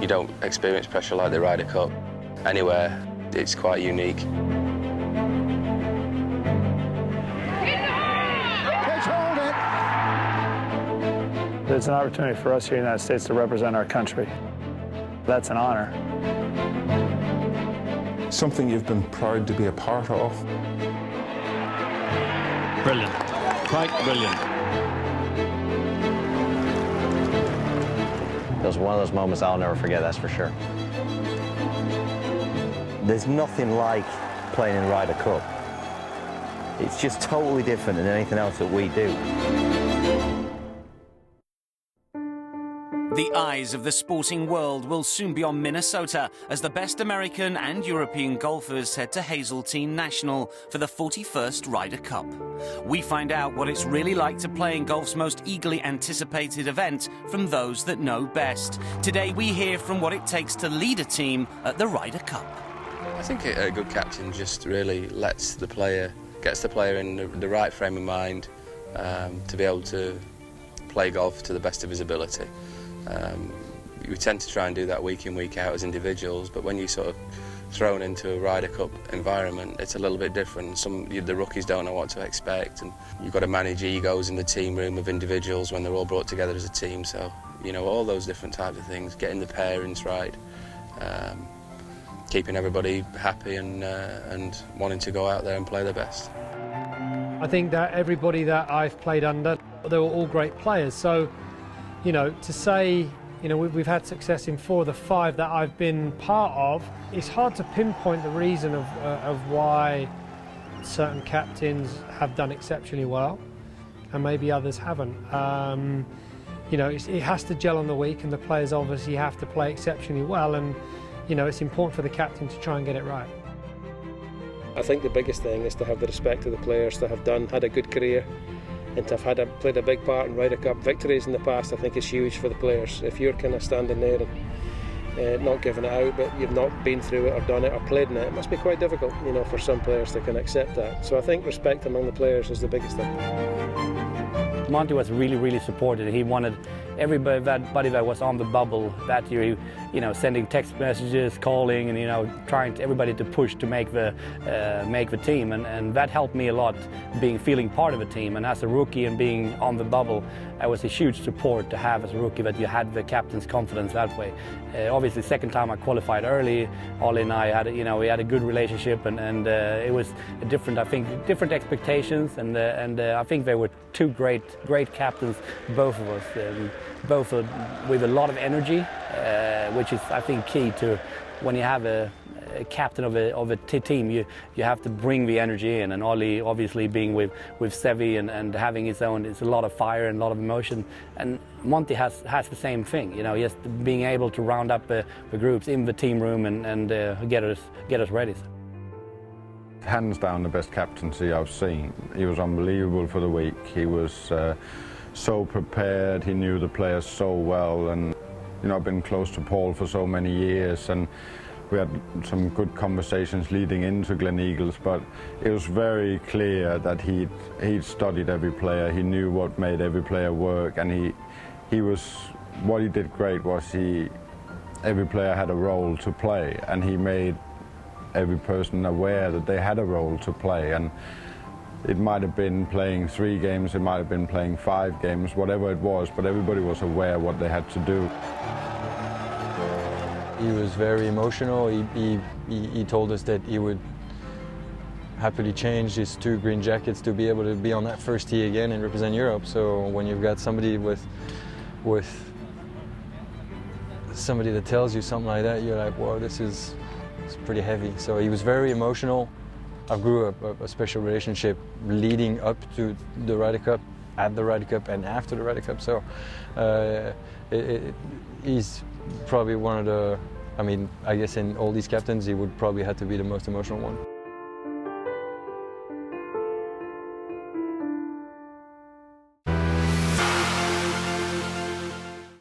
You don't experience pressure like the Ryder Cup anywhere. It's quite unique. It's an opportunity for us here in the United States to represent our country. That's an honor. Something you've been proud to be a part of. Brilliant, quite brilliant. It was one of those moments I'll never forget, that's for sure. There's nothing like playing in Ryder Cup. It's just totally different than anything else that we do. The eyes of the sporting world will soon be on Minnesota as the best American and European golfers head to Hazeltine National for the 41st Ryder Cup. We find out what it's really like to play in golf's most eagerly anticipated event from those that know best. Today we hear from what it takes to lead a team at the Ryder Cup. I think a good captain just really gets the player in the right frame of mind to be able to play golf to the best of his ability. We tend to try and do that week in, week out as individuals, but when you're sort of thrown into a Ryder Cup environment, it's a little bit different. The rookies don't know what to expect, and you've got to manage egos in the team room of individuals when they're all brought together as a team. So, you know, all those different types of things, getting the pairings right, keeping everybody happy and wanting to go out there and play their best. I think that everybody that I've played under, they were all great players. So, you know, to say, you know, we've had success in 4 of the 5 that I've been part of, it's hard to pinpoint the reason of why certain captains have done exceptionally well and maybe others haven't. You know, it has to gel on the week, and the players obviously have to play exceptionally well, and, you know, it's important for the captain to try and get it right. I think the biggest thing is to have the respect of the players, to have had a good career, and to have played a big part in Ryder Cup victories in the past. I think is huge for the players. If you're kind of standing there and not giving it out, but you've not been through it or done it or played in it, it must be quite difficult, you know, for some players to can accept that. So I think respect among the players is the biggest thing. Monty was really supportive. He wanted everybody that was on the bubble that year, you know, sending text messages, calling, and, you know, trying everybody to push to make the team, and that helped me a lot, feeling part of a team. And as a rookie and being on the bubble, that was a huge support to have as a rookie, that you had the captain's confidence that way. Obviously, second time I qualified early, Ollie and I had, you know, we had a good relationship, and it was a different expectations, and I think they were 2 great captains, both of us. Both with a lot of energy, which is, I think, key to when you have a captain of a team. You have to bring the energy in, and Ollie obviously being with Sevi and having his own, it's a lot of fire and a lot of emotion. And Monty has the same thing, you know, just being able to round up the groups in the team room and get us ready. Hands down the best captaincy I've seen. He was unbelievable for the week. He was so prepared, he knew the players so well, and, you know, I've been close to Paul for so many years, and we had some good conversations leading into Gleneagles, but it was very clear that he'd studied every player. He knew what made every player work, and what he did great was every player had a role to play, and he made every person aware that they had a role to play. And it might have been playing 3 games, it might have been playing 5 games, whatever it was, but everybody was aware what they had to do. He was very emotional. He told us that he would happily change his 2 green jackets to be able to be on that first tee again and represent Europe. So when you've got somebody with somebody that tells you something like that, you're like, whoa, it's pretty heavy. So he was very emotional. I grew up a special relationship leading up to the Ryder Cup, at the Ryder Cup, and after the Ryder Cup. So he's probably one of the, I mean, I guess in all these captains, he would probably have to be the most emotional one.